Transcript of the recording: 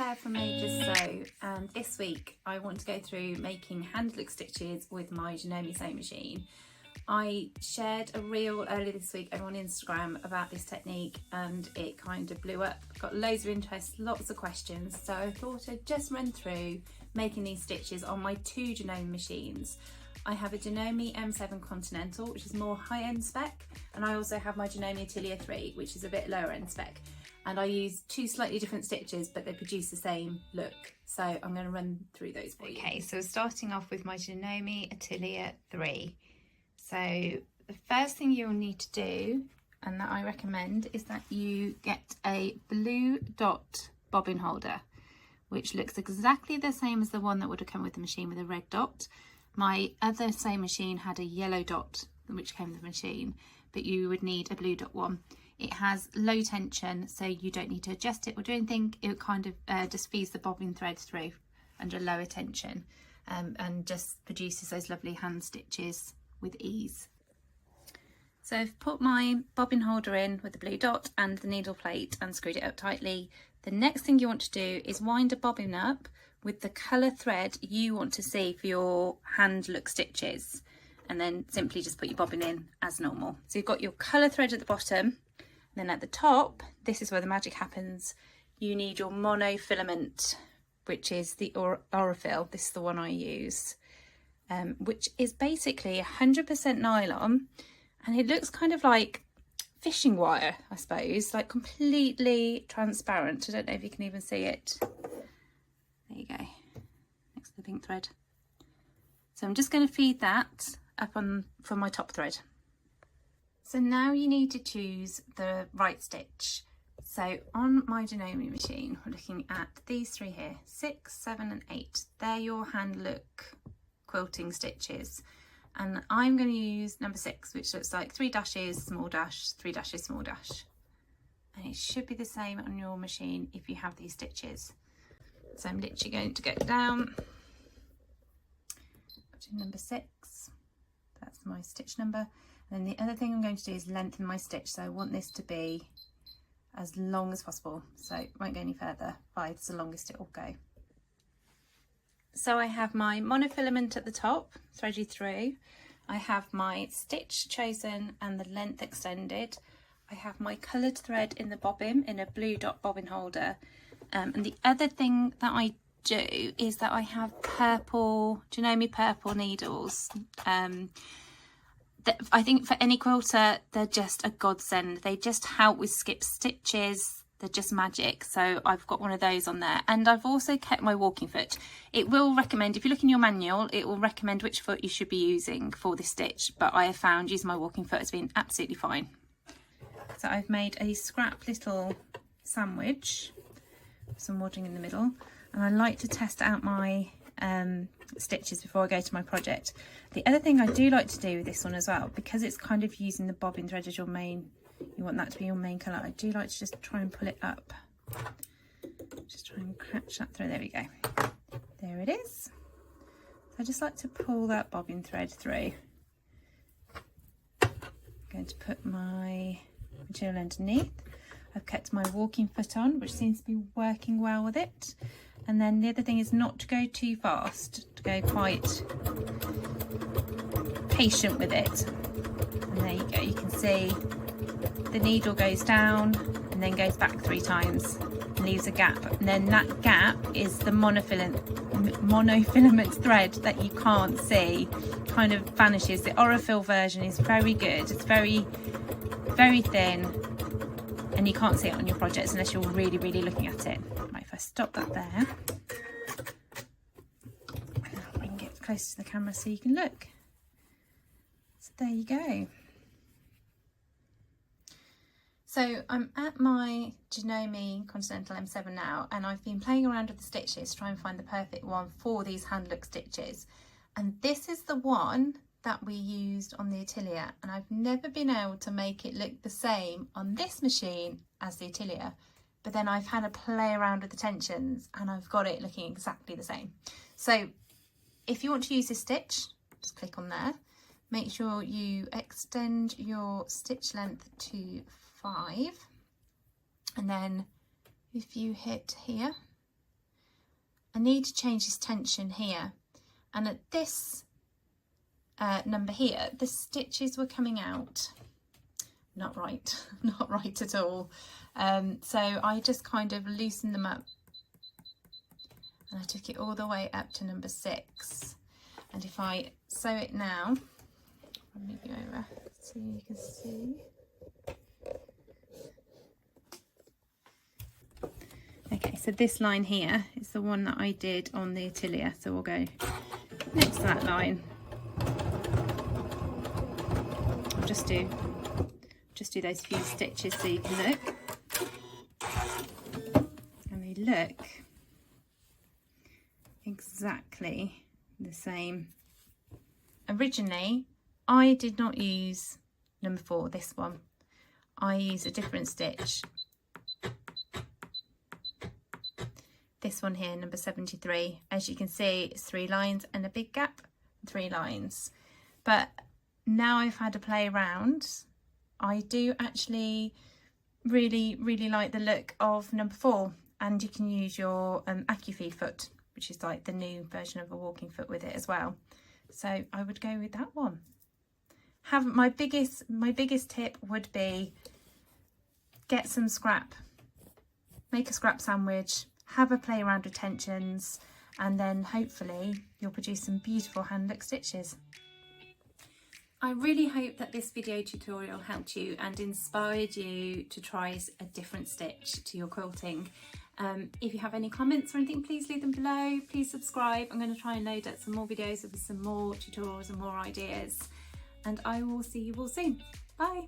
Claire from Majors Sew, and this week I want to go through making hand look stitches with my Janome sewing machine. I shared a reel earlier this week over on Instagram about this technique and it kind of blew up. Got loads of interest, lots of questions, so I thought I'd just run through making these stitches on my two Janome machines. I have a Janome M7 Continental, which is more high-end spec, and I also have my Janome Atelier 3, which is a bit lower-end spec. And I use two slightly different stitches, but they produce the same look. So I'm going to run through those for you. Okay, so starting off with my Janome Atelier 3. So the first thing you'll need to do, and that I recommend, is that you get a blue dot bobbin holder, which looks exactly the same as the one that would have come with the machine with a red dot. My other sewing machine had a yellow dot, which came with the machine, but you would need a blue dot one. It has low tension, so you don't need to adjust it or do anything. It kind of just feeds the bobbin thread through under lower tension and just produces those lovely hand stitches with ease. So I've put my bobbin holder in with the blue dot and the needle plate and screwed it up tightly. The next thing you want to do is wind a bobbin up with the colour thread you want to see for your hand look stitches, and then simply just put your bobbin in as normal. So you've got your colour thread at the bottom. Then at the top, this is where the magic happens. You need your monofilament, which is the Orifil. This is the one I use, which is basically 100% nylon, and it looks kind of like fishing wire, I suppose, like completely transparent. I don't know if you can even see it. There you go, next to the pink thread. So I'm just going to feed that up on for my top thread. So now you need to choose the right stitch. So on my Janome machine, we're looking at these three here, 6, 7 and 8. They're your hand look quilting stitches. And I'm going to use number 6, which looks like 3 dashes, small dash, 3 dashes, small dash. And it should be the same on your machine if you have these stitches. So I'm literally going to go down to number 6. That's my stitch number. And then the other thing I'm going to do is lengthen my stitch. So I want this to be as long as possible. So it won't go any further. 5 is the longest it will go. So I have my monofilament at the top, threaded through. I have my stitch chosen and the length extended. I have my coloured thread in the bobbin in a blue dot bobbin holder. And the other thing that I do is that I have purple, Janome purple needles. I think for any quilter, they're just a godsend. They just help with skip stitches. They're just magic. So I've got one of those on there. And I've also kept my walking foot. It will recommend, if you look in your manual, it will recommend which foot you should be using for this stitch. But I have found using my walking foot has been absolutely fine. So I've made a scrap little sandwich, some wadding in the middle. And I like to test out my stitches before I go to my project. The other thing I do like to do with this one as well, because it's kind of using the bobbin thread as your main, you want that to be your main colour, I do like to just try and pull it up. Just try and catch that through. There we go. There it is. So I just like to pull that bobbin thread through. I'm going to put my material underneath. I've kept my walking foot on, which seems to be working well with it. And then the other thing is not to go too fast, to go quite patient with it. And there you go, you can see the needle goes down and then goes back 3 times and leaves a gap. And then that gap is the monofilament thread that you can't see, kind of vanishes. The Orifil version is very good. It's very, very thin, and you can't see it on your projects unless you're really, really looking at it. Right, if I stop that there, and I'll bring it close to the camera so you can look. So there you go. So I'm at my Janome Continental M7 now, and I've been playing around with the stitches to try and find the perfect one for these hand look stitches. And this is the one that we used on the Atelier, and I've never been able to make it look the same on this machine as the Atelier, but then I've had to play around with the tensions and I've got it looking exactly the same. So if you want to use this stitch, just click on there, make sure you extend your stitch length to 5, and then if you hit here, I need to change this tension here, and at this number here the stitches were coming out not right, not right at all. So I just kind of loosened them up and I took it all the way up to number 6. And if I sew it now, I'll move you over so you can see. Okay, so this line here is the one that I did on the Atelier, so we'll go next to that line. I'll just do those few stitches so you can look, and they look exactly the same. Originally I did not use number 4, this one. I used a different stitch, this one here, number 73. As you can see, it's 3 lines and a big gap, 3 lines. But now I've had a play around, I do actually really like the look of number 4, and you can use your AccuFeed foot, which is like the new version of a walking foot, with it as well. So I would go with that one. My biggest tip would be get some scrap, make a scrap sandwich, have a play around with tensions, and then hopefully you'll produce some beautiful hand look stitches. I really hope that this video tutorial helped you and inspired you to try a different stitch to your quilting. If you have any comments or anything, please leave them below. Please subscribe. I'm going to try and load up some more videos with some more tutorials and more ideas. And I will see you all soon. Bye.